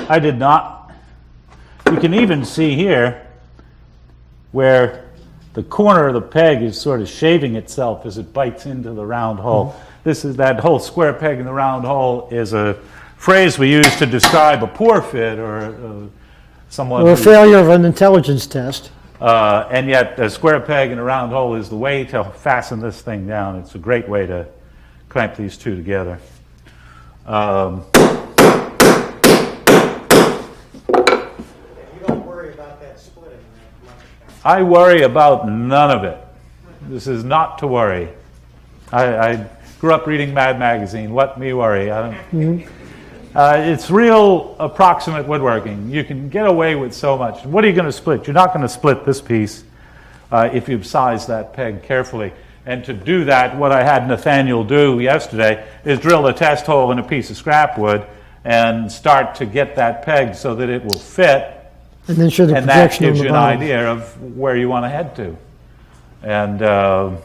I did not. You can even see here where the corner of the peg is sort of shaving itself as it bites into the round hole. This is that whole square peg in the round hole is a phrase we use to describe a poor fit or someone or a failure of an intelligence test. And yet a square peg in a round hole is the way to fasten this thing down. It's a great way to clamp these two together. You don't worry about that splitting that much. I worry about none of it. This is not to worry. I grew up reading Mad Magazine. Let me worry. It's real approximate woodworking. You can get away with so much. What are you going to split? You're not going to split this piece if you've sized that peg carefully. And to do that, what I had Nathaniel do yesterday is drill a test hole in a piece of scrap wood and start to get that peg so that it will fit. And then show the and that projection gives on the you an bottom. idea of where you want to head to. And so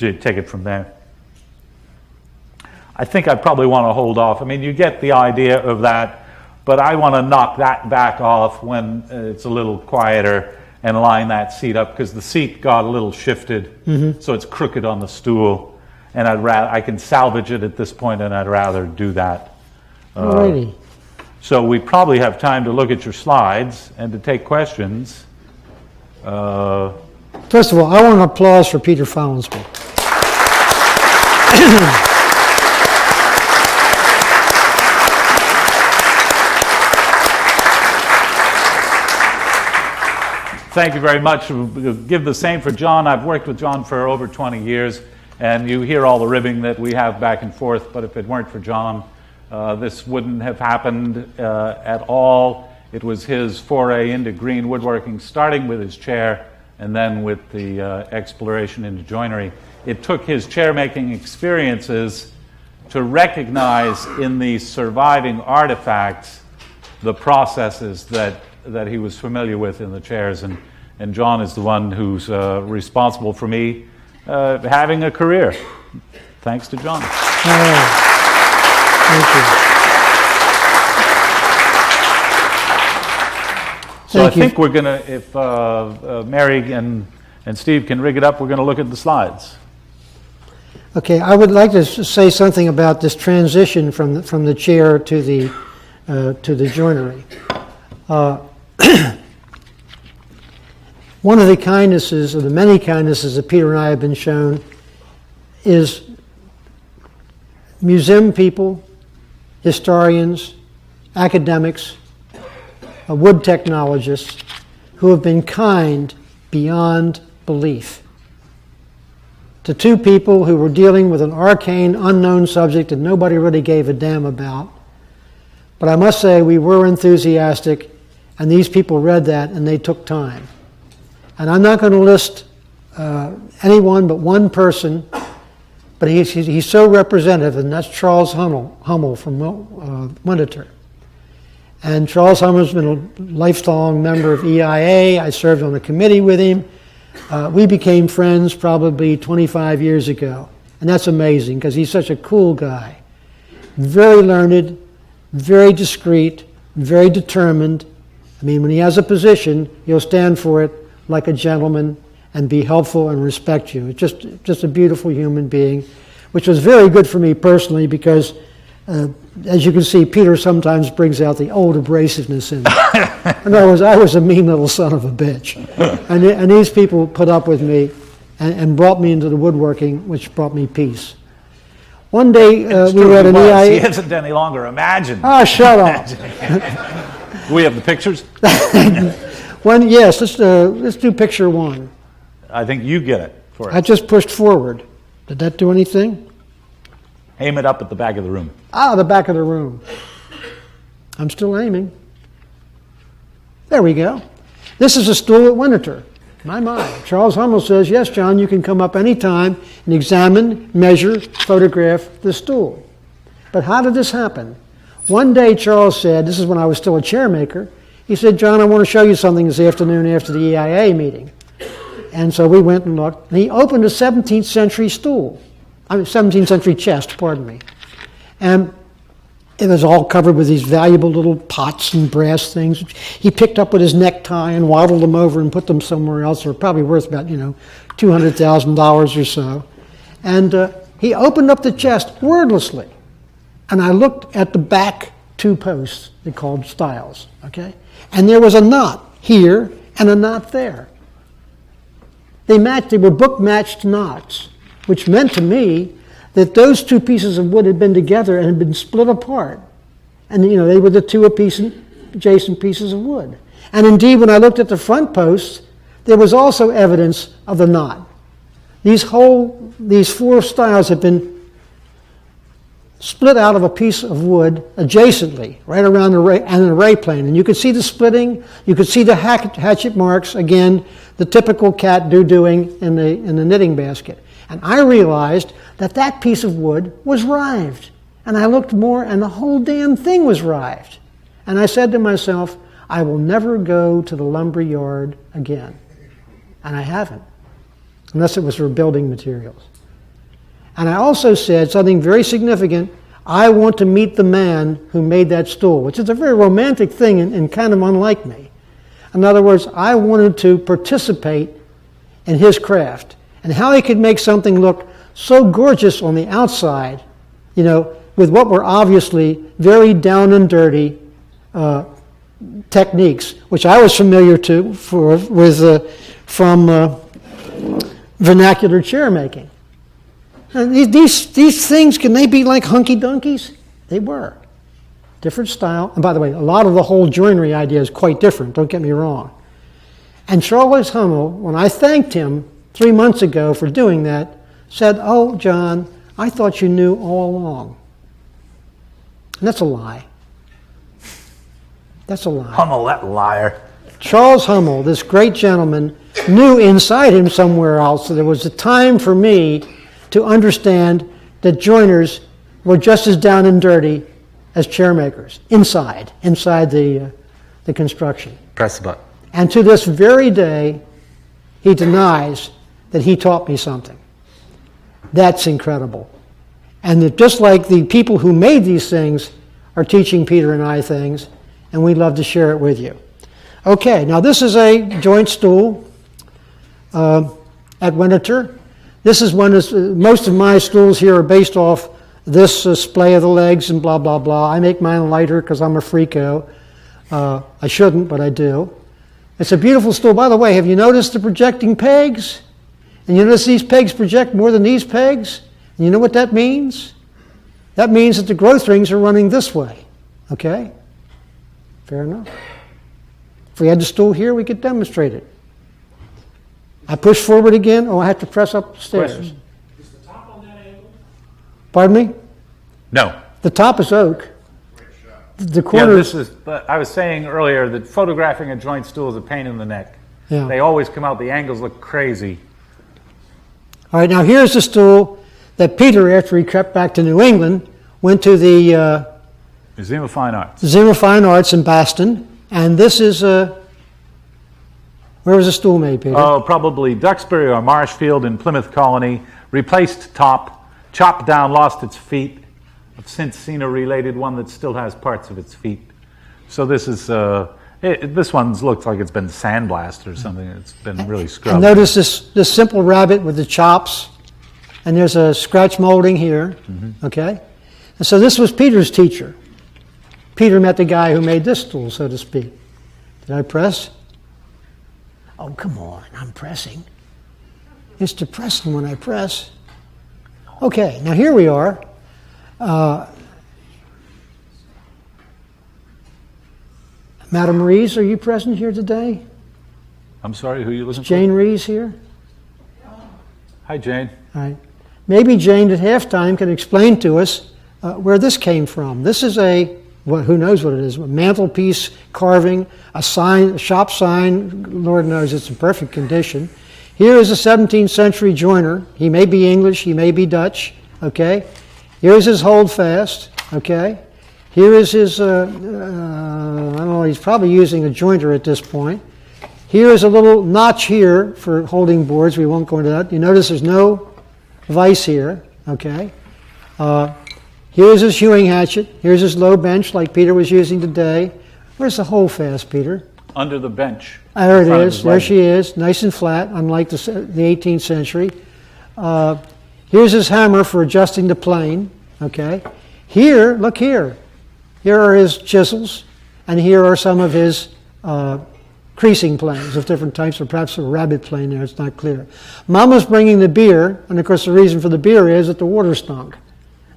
you take it from there. I think I probably want to hold off. I mean, you get the idea of that, but I want to knock that back off when it's a little quieter and line that seat up, because the seat got a little shifted, so it's crooked on the stool, and I can salvage it at this point, and I'd rather do that. Alrighty. So we probably have time to look at your slides and to take questions. First of all, I want an applause for Peter Follensby. Thank you very much. Give the same for John. I've worked with John for over 20 years, and you hear all the ribbing that we have back and forth, but if it weren't for John, this wouldn't have happened at all. It was his foray into green woodworking, starting with his chair and then with the exploration into joinery. It took his chair-making experiences to recognize in these surviving artifacts the processes that he was familiar with in the chairs, and John is the one who's responsible for me having a career. Thanks to John. Thank you. So I think we're going to, if Mary and Steve can rig it up, we're going to look at the slides. Okay, I would like to say something about this transition from the chair to the joinery. One of the kindnesses, or the many kindnesses that Peter and I have been shown, is museum people, historians, academics, wood technologists who have been kind beyond belief to two people who were dealing with an arcane, unknown subject that nobody really gave a damn about. But I must say we were enthusiastic, and these people read that and they took time. And I'm not going to list anyone but one person, but he's so representative, and that's Charles Hummel from Winterthur. And Charles Hummel's been a lifelong member of EIA. I served on a committee with him. We became friends probably 25 years ago. And that's amazing because he's such a cool guy. Very learned, very discreet, very determined. I mean, when he has a position, he'll stand for it like a gentleman and be helpful and respect you. It's just a beautiful human being, which was very good for me personally because, as you can see, Peter sometimes brings out the old abrasiveness in me. In other words, I was a mean little son of a bitch. And these people put up with me and brought me into the woodworking, which brought me peace. One day we were at an EIA. He isn't any longer imagined. Oh, shut up. We have the pictures? Yes, let's do picture one. I think you get it for us. I just pushed forward. Did that do anything? Aim it up at the back of the room. Ah, the back of the room. I'm still aiming. There we go. This is a stool at Winterthur. My. Charles Hummel says, yes, John, you can come up anytime and examine, measure, photograph the stool. But how did this happen? One day Charles said, this is when I was still a chair maker, he said, John, I want to show you something this afternoon after the EIA meeting. And so we went and looked, and he opened a 17th century stool. 17th century chest, pardon me. And It was all covered with these valuable little pots and brass things. He picked up with his necktie and waddled them over and put them somewhere else. They're probably worth about, $200,000 or so. And he opened up the chest wordlessly. And I looked at the back two posts, they called stiles, okay? And there was a knot here and a knot there. They were book-matched knots, which meant to me that those two pieces of wood had been together and had been split apart. And, they were the two adjacent pieces of wood. And indeed, when I looked at the front posts, there was also evidence of the knot. These four stiles had been split out of a piece of wood adjacently, right around an array plane. And you could see the splitting, you could see the hatchet marks, again, the typical cat doing in the knitting basket. And I realized that piece of wood was rived. And I looked more, and the whole damn thing was rived. And I said to myself, I will never go to the lumber yard again. And I haven't, unless it was for building materials. And I also said something very significant. I want to meet the man who made that stool, which is a very romantic thing and kind of unlike me. In other words, I wanted to participate in his craft and how he could make something look so gorgeous on the outside, with what were obviously very down and dirty techniques, which I was familiar from vernacular chair making. And these things, can they be like hunky-dunkies? They were. Different style. And by the way, a lot of the whole joinery idea is quite different, don't get me wrong. And Charles Hummel, when I thanked him 3 months ago for doing that, said, "Oh, John, I thought you knew all along." And that's a lie. That's a lie. Hummel, that liar. Charles Hummel, this great gentleman, knew inside him somewhere else that there was a time for me to understand that joiners were just as down and dirty as chair makers, inside the construction. Press the button. And to this very day, he denies that he taught me something. That's incredible. And that just like the people who made these things are teaching Peter and I things, and we'd love to share it with you. Okay, now this is a joint stool at Winterthur. This is most of my stools here are based off this splay of the legs and blah, blah, blah. I make mine lighter because I'm a freako. I shouldn't, but I do. It's a beautiful stool. By the way, have you noticed the projecting pegs? And you notice these pegs project more than these pegs? And you know what that means? That means that the growth rings are running this way. Okay? Fair enough. If we had the stool here, we could demonstrate it. I push forward again. Oh, I have to press up the stairs. Question. Is the top on that angle? Pardon me? No. The top is oak. The Yeah, corners. I was saying earlier that photographing a joint stool is a pain in the neck. Yeah. They always come out, the angles look crazy. All right, now here's the stool that Peter, after he crept back to New England, went to the Museum of Fine Arts. Museum of Fine Arts in Boston. And this is where was the stool made, Peter? Oh, probably Duxbury or Marshfield in Plymouth Colony. Replaced top, chopped down, lost its feet. I've since seen a related one that still has parts of its feet. So this is, this one looks like it's been sandblasted or something. It's been really scrubbed. And notice this simple rabbet with the chops. And there's a scratch molding here. Mm-hmm. Okay? And so this was Peter's teacher. Peter met the guy who made this stool, so to speak. Did I press? Oh, come on, I'm pressing. It's depressing when I press. Okay, now here we are. Madam Rees, are you present here today? I'm sorry, who are you looking for? Jane Rees here? Hi, Jane. All right. Maybe Jane at halftime can explain to us where this came from. This is who knows what it is, a mantelpiece carving, a sign, a shop sign. Lord knows it's in perfect condition. Here is a 17th century joiner. He may be English, he may be Dutch, okay? Here's his holdfast, okay? Here is his, I don't know, he's probably using a jointer at this point. Here is a little notch here for holding boards. We won't go into that. You notice there's no vise here, okay? Here's his hewing hatchet. Here's his low bench like Peter was using today. Where's the hole fast, Peter? Under the bench. There in it front of is. his There leg. she is, nice and flat, unlike the 18th century. Here's his hammer for adjusting the plane. Okay. Here, look here. Here are his chisels, and here are some of his creasing planes of different types, or perhaps a rabbit plane there, it's not clear. Mama's bringing the beer, and of course the reason for the beer is that the water stunk.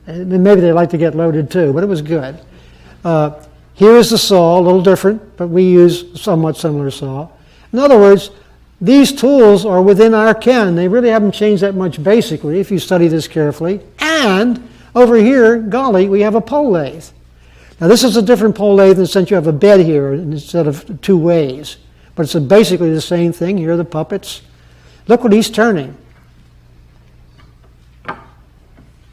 And maybe they like to get loaded too, but it was good. Here is the saw, a little different, but we use somewhat similar saw. In other words, these tools are within our ken. They really haven't changed that much basically, if you study this carefully. And over here, golly, we have a pole lathe. Now this is a different pole lathe in the sense you have a bed here instead of two ways. But it's basically the same thing. Here are the puppets. Look what he's turning.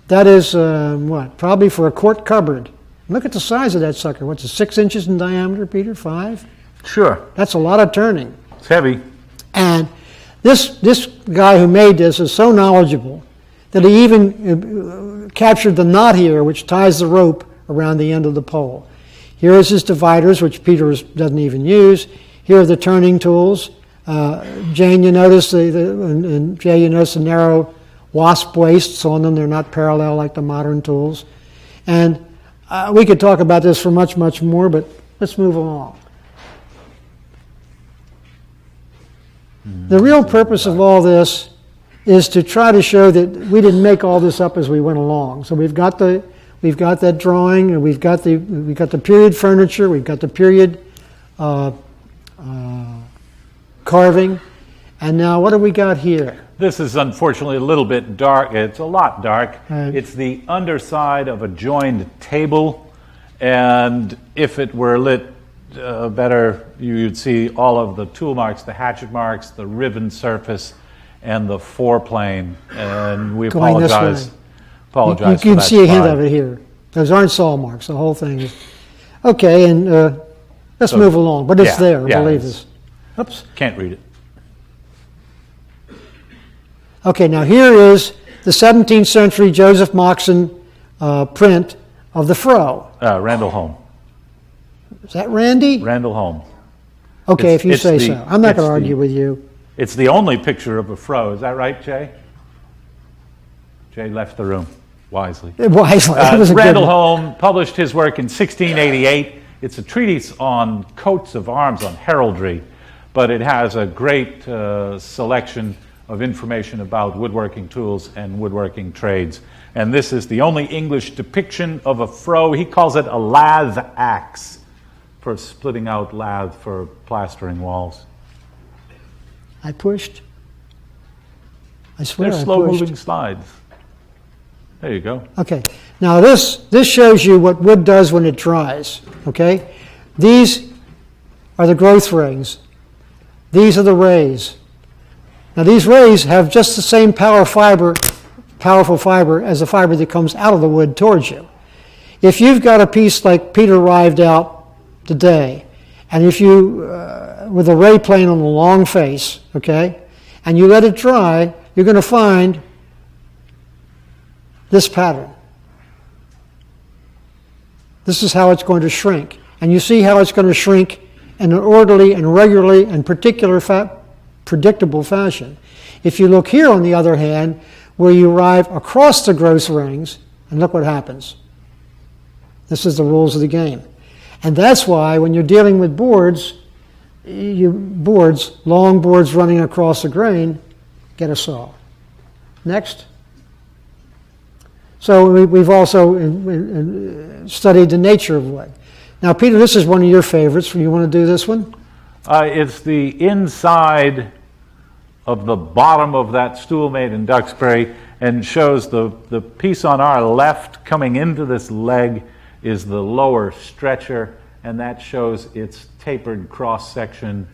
That is, what? Probably for a quart cupboard. Look at the size of that sucker. What's it, 6 inches in diameter, Peter? 5? Sure. That's a lot of turning. It's heavy. And this guy who made this is so knowledgeable that he even captured the knot here, which ties the rope around the end of the pole. Here is his dividers, which Peter doesn't even use. Here are the turning tools. Jane, you notice and Jay, you notice the narrow wasp waists on them. They're not parallel like the modern tools. And we could talk about this for much, much more, but let's move along. The real purpose of all this is to try to show that we didn't make all this up as we went along. So we've got that drawing, and we've got the period furniture, we've got the period carving, and now what do we got here? This is unfortunately a little bit dark. It's a lot dark. Right. It's the underside of a joined table, and if it were lit better, you'd see all of the tool marks, the hatchet marks, the riven surface, and the foreplane. And we Going this apologize. way. Apologize. You for can that see a hint slide. of it here. Those aren't saw marks. The whole thing is okay. And let's So, move along. But it's yeah, there. yeah, Believe it's- us. Oops. Can't read it. Okay. Now here is the 17th century Joseph Moxon print of the fro. Randall Home. Is that Randy? Randall Home. Okay, It's- if you it's say the- so. I'm not it's going to the- argue with you. It's the only picture of a fro. Is that right, Jay? Jay left the room wisely. Wisely. That was a good Randall one. Home published his work in 1688. It's a treatise on coats of arms, on heraldry, but it has a great selection of information about woodworking tools and woodworking trades. And this is the only English depiction of a fro. He calls it a lathe axe for splitting out lathe for plastering walls. I pushed. I swear They're I slow-moving pushed. slides. There you go. Okay. Now this shows you what wood does when it dries. Okay. These are the growth rings. These are the rays. Now these rays have just the same powerful fiber as the fiber that comes out of the wood towards you. If you've got a piece like Peter arrived out today, and if you, with a ray plane on the long face, okay, and you let it dry, you're going to find this pattern. This is how it's going to shrink. And you see how it's going to shrink in an orderly and regularly and predictable fashion. If you look here, on the other hand, where you arrive across the growth rings, and look what happens. This is the rules of the game. And that's why when you're dealing with boards, long boards running across the grain, get a saw. Next. So we've also studied the nature of wood. Now, Peter, this is one of your favorites. You want to do this one? It's the inside of the bottom of that stool made in Duxbury, and shows the piece on our left coming into this leg is the lower stretcher, and that shows its tapered cross-section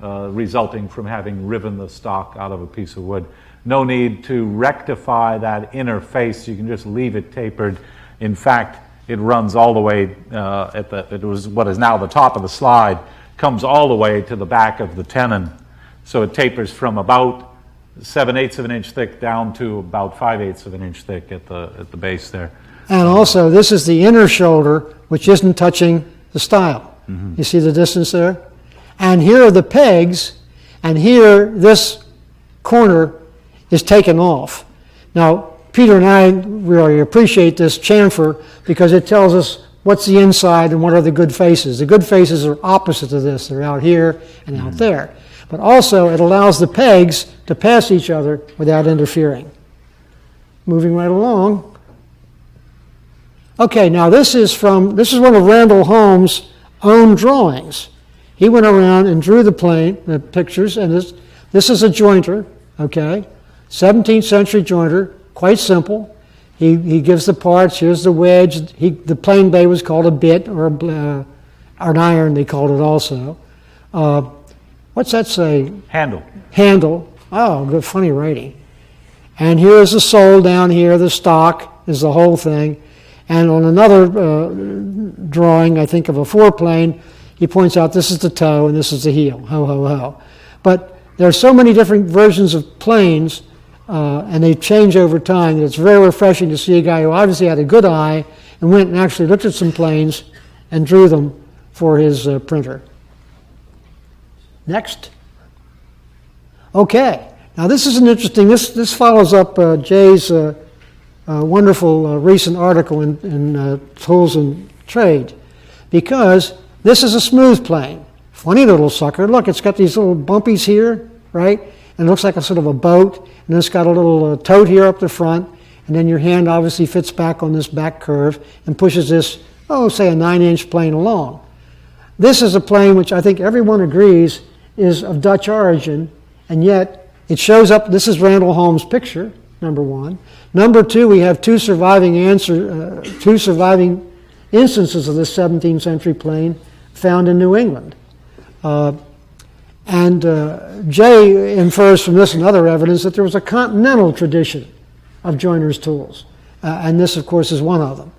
resulting from having riven the stock out of a piece of wood. No need to rectify that inner face. You can just leave it tapered. In fact, it runs all the way it was what is now the top of the slide, comes all the way to the back of the tenon. So it tapers from about 7/8 of an inch thick down to about 5/8 of an inch thick at the base there. And also, this is the inner shoulder, which isn't touching the stile. You see the distance there? And here are the pegs, and here, this corner is taken off. Now, Peter and I really appreciate this chamfer because it tells us what's the inside and what are the good faces. The good faces are opposite to this. They're out here and out there. But also, it allows the pegs to pass each other without interfering. Moving right along. Okay, now this is one of Randall Holmes' own drawings. He went around and drew the pictures, and this is a jointer, okay? 17th century jointer, quite simple. He gives the parts. Here's the wedge. The plane bay was called a bit, or an iron, they called it also. What's that say? Handle. Handle. Oh, good, funny writing. And here's the sole down here. The stock is the whole thing. And on another drawing, I think of a four-plane, he points out this is the toe and this is the heel. Ho, ho, ho. But there are so many different versions of planes, and they change over time, that it's very refreshing to see a guy who obviously had a good eye and went and actually looked at some planes and drew them for his printer. Next. Okay. Now this is an interesting, this follows up Jay's wonderful recent article in Tools and Trade, because this is a smooth plane. Funny little sucker. Look, it's got these little bumpies here, right? And it looks like a sort of a boat, and it's got a little tote here up the front, and then your hand obviously fits back on this back curve and pushes this, say a 9-inch plane along. This is a plane which I think everyone agrees is of Dutch origin, and yet it shows up. This is Randall Holmes' picture, number one. Number two, we have two surviving instances of this 17th century plane found in New England. Jay infers from this and other evidence that there was a continental tradition of joiners' tools, and this, of course, is one of them.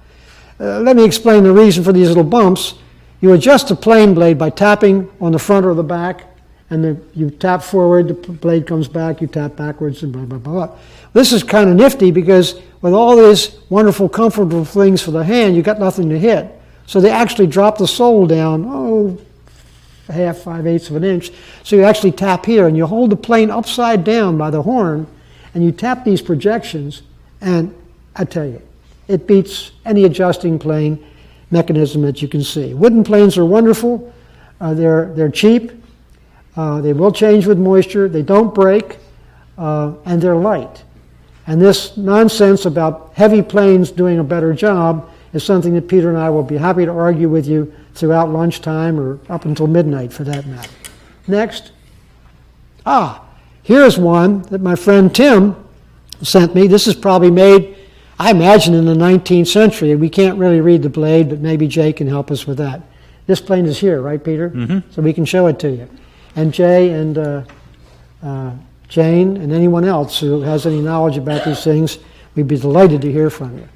Let me explain the reason for these little bumps. You adjust the plane blade by tapping on the front or the back, and then you tap forward, the blade comes back, you tap backwards, and blah, blah, blah, blah. This is kind of nifty because with all these wonderful, comfortable things for the hand, you got nothing to hit. So they actually drop the sole down, 5/8 of an inch. So you actually tap here, and you hold the plane upside down by the horn, and you tap these projections, and I tell you, it beats any adjusting plane mechanism that you can see. Wooden planes are wonderful. They're cheap. They will change with moisture. They don't break, and they're light. And this nonsense about heavy planes doing a better job is something that Peter and I will be happy to argue with you throughout lunchtime or up until midnight for that matter. Next. Here's one that my friend Tim sent me. This is probably made, I imagine, in the 19th century. We can't really read the blade, but maybe Jay can help us with that. This plane is here, right, Peter? Mm-hmm. So we can show it to you. And Jay and Jane and anyone else who has any knowledge about these things, we'd be delighted to hear from you.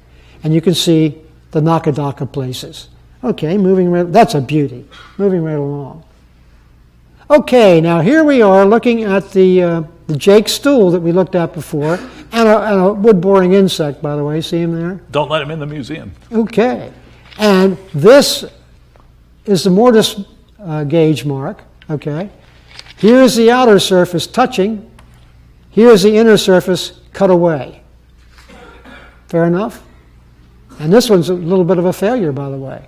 And you can see the Nakadaka places. Okay, moving right, that's a beauty. Moving right along. Okay, now here we are looking at the Jake stool that we looked at before, and a wood boring insect, by the way. See him there? Don't let him in the museum. Okay, and this is the mortise gauge mark. Okay, here's the outer surface touching. Here's the inner surface cut away. Fair enough? And this one's a little bit of a failure, by the way.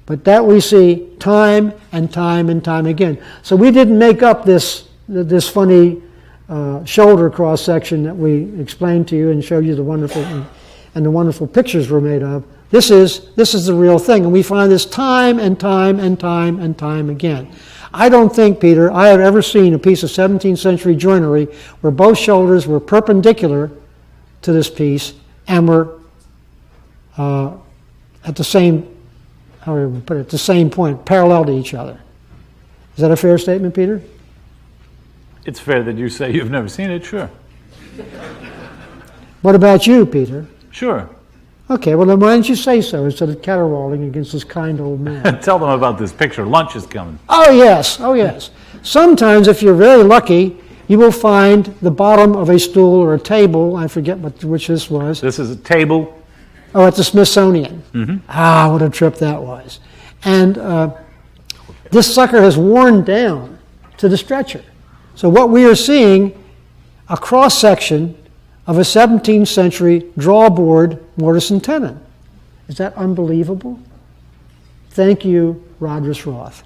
But that we see time and time and time again. So we didn't make up this funny shoulder cross section that we explained to you and showed you the wonderful pictures were made of. This is the real thing, and we find this time and time and time and time again. I don't think, Peter, I have ever seen a piece of 17th century joinery where both shoulders were perpendicular to this piece and were at the same, how do we put it, the same point, parallel to each other. Is that a fair statement, Peter? It's fair that you say you've never seen it, sure. What about you, Peter? Sure. Okay, well then why didn't you say so instead of caterwauling against this kind old man? Tell them about this picture. Lunch is coming. Oh yes. Sometimes, if you're very lucky, you will find the bottom of a stool or a table. I forget which this was. This is a table Oh, at the Smithsonian. Ah, what a trip that was. And this sucker has worn down to the stretcher. So what we are seeing, a cross-section of a 17th century drawboard mortise and tenon. Is that unbelievable? Thank you, Rodgers Roth.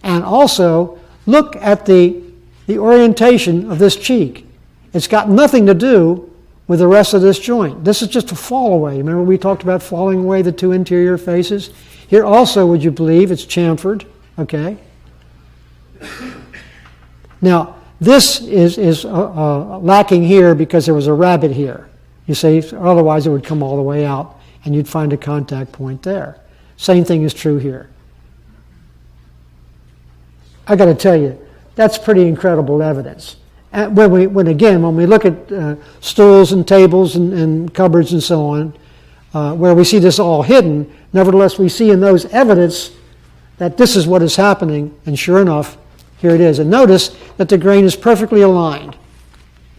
And also, look at the orientation of this cheek. It's got nothing to do with the rest of this joint. This is just a fall away. Remember we talked about falling away the two interior faces? Here also, would you believe, it's chamfered, okay? Now, this is lacking here because there was a rabbet here. You see, otherwise it would come all the way out and you'd find a contact point there. Same thing is true here. I got to tell you, that's pretty incredible evidence. And when we look at stools and tables and cupboards and so on, where we see this all hidden, nevertheless we see in those evidence that this is what is happening, and sure enough, here it is. And notice that the grain is perfectly aligned.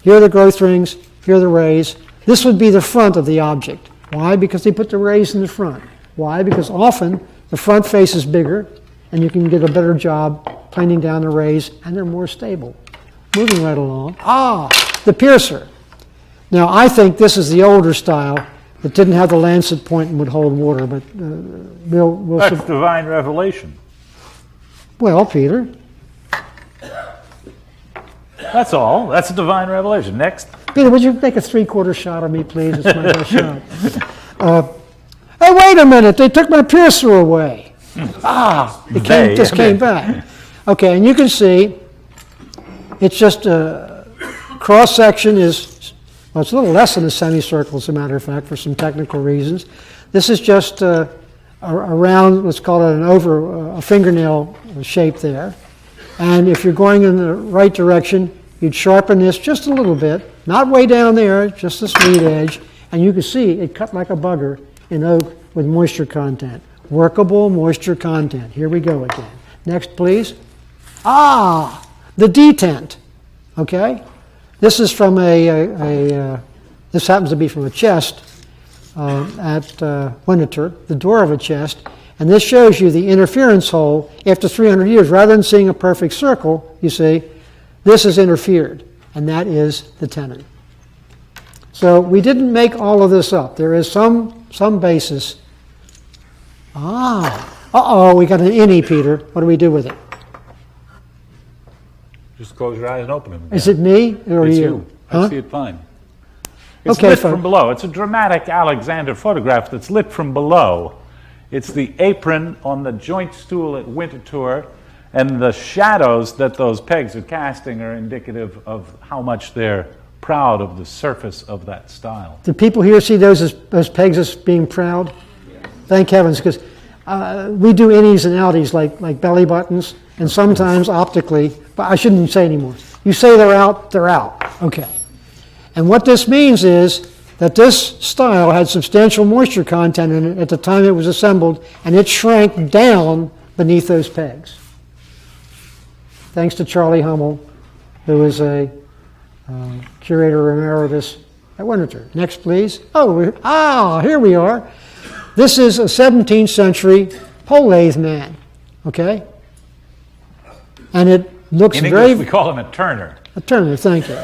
Here are the growth rings, here are the rays. This would be the front of the object. Why? Because they put the rays in the front. Why? Because often the front face is bigger, and you can get a better job planing down the rays, and they're more stable. Moving right along. The piercer. Now, I think this is the older style that didn't have the lancet point and would hold water, but we'll That's divine revelation. Well, Peter. That's all. That's a divine revelation. Next. Peter, would you make a three-quarter shot of me, please? It's my best shot. Hey, wait a minute. They took my piercer away. It just came back. Okay, and you can see it's just a cross-section is, well, it's a little less than a semicircle, as a matter of fact, for some technical reasons. This is just around, let's call it a fingernail shape there. And if you're going in the right direction, you'd sharpen this just a little bit, not way down there, just the sweet edge, and you can see it cut like a bugger in oak with moisture content. Workable moisture content. Here we go again. Next, please. The detent. Okay? This is from this happens to be from a chest at Winterthur, the door of a chest. And this shows you the interference hole after 300 years. Rather than seeing a perfect circle, you see, this is interfered, and that is the tenon. So we didn't make all of this up. There is some basis. We got an innie, Peter. What do we do with it? Just close your eyes and open them again. Is it me or It's you? I see it fine. It's Okay, lit fine. from below. It's a dramatic Alexander photograph that's lit from below. It's the apron on the joint stool at Winterthur, and the shadows that those pegs are casting are indicative of how much they're proud of the surface of that style. Do people here see those pegs as being proud? Thank heavens, because we do innies and outies like belly buttons, and sometimes optically, but I shouldn't say anymore. You say they're out, they're out. Okay. And what this means is that this style had substantial moisture content in it at the time it was assembled, and it shrank down beneath those pegs. Thanks to Charlie Hummel, who is a curator emeritus at Winterthur. Next, please. Here we are. This is a 17th century pole lathe man, okay? And it looks In very... English, we call him a turner. A turner, thank you.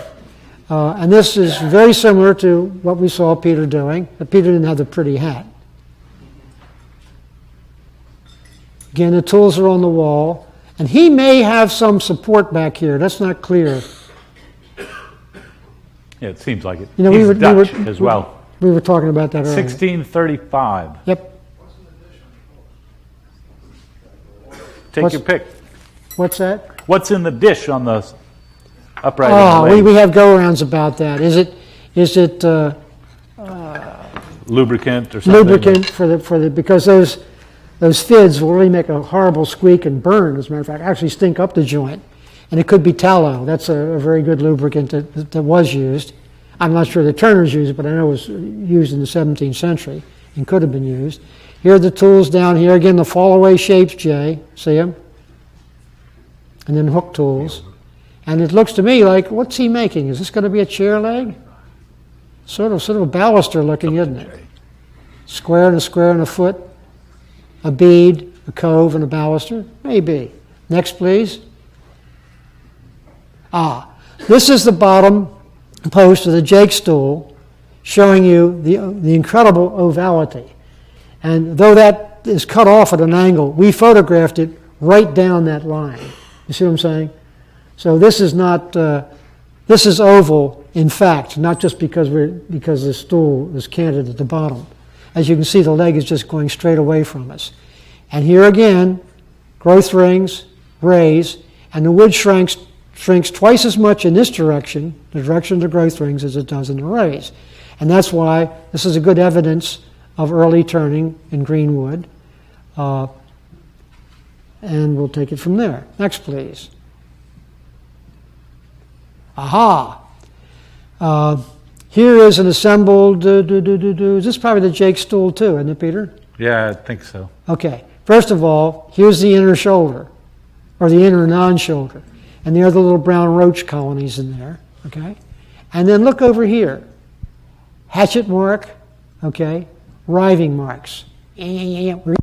And this is very similar to what we saw Peter doing, but Peter didn't have the pretty hat. Again, the tools are on the wall, and he may have some support back here. That's not clear. Yeah, it seems like it. You know, He's Dutch as well. We were talking about that earlier. 1635. Yep. Take your pick. What's that? What's in the dish on the upright? of the lathe? We have go-arounds about that. Is it Lubricant or something? lubricant because those fids will really make a horrible squeak and burn, as a matter of fact, actually stink up the joint. And it could be tallow. That's a very good lubricant that was used. I'm not sure the turners used it, but I know it was used in the 17th century and could have been used. Here are the tools down here. Again, the fall-away shapes, Jay. See them? And then hook tools. And it looks to me like, what's he making? Is this going to be a chair leg? Sort of baluster looking, isn't it? Square and a foot, a bead, a cove, and a baluster? Maybe. Next, please. This is the bottom post of the Jake stool, showing you the incredible ovality. And though that is cut off at an angle, we photographed it right down that line. You see what I'm saying? So this is not, this is oval in fact, not just because the stool is canted at the bottom. As you can see, the leg is just going straight away from us. And here again, growth rings, raise, and the wood shrinks twice as much in this direction, the direction of the growth rings, as it does in the raise. And that's why this is a good evidence of early turning in green wood. And we'll take it from there. Next, please. Aha! Here is an assembled, is this probably the Jake stool too, isn't it, Peter? Yeah, I think so. Okay. First of all, here's the inner shoulder, or the inner non-shoulder. And there are the little brown roach colonies in there, okay? And then look over here. Hatchet mark, okay? Riving marks. We're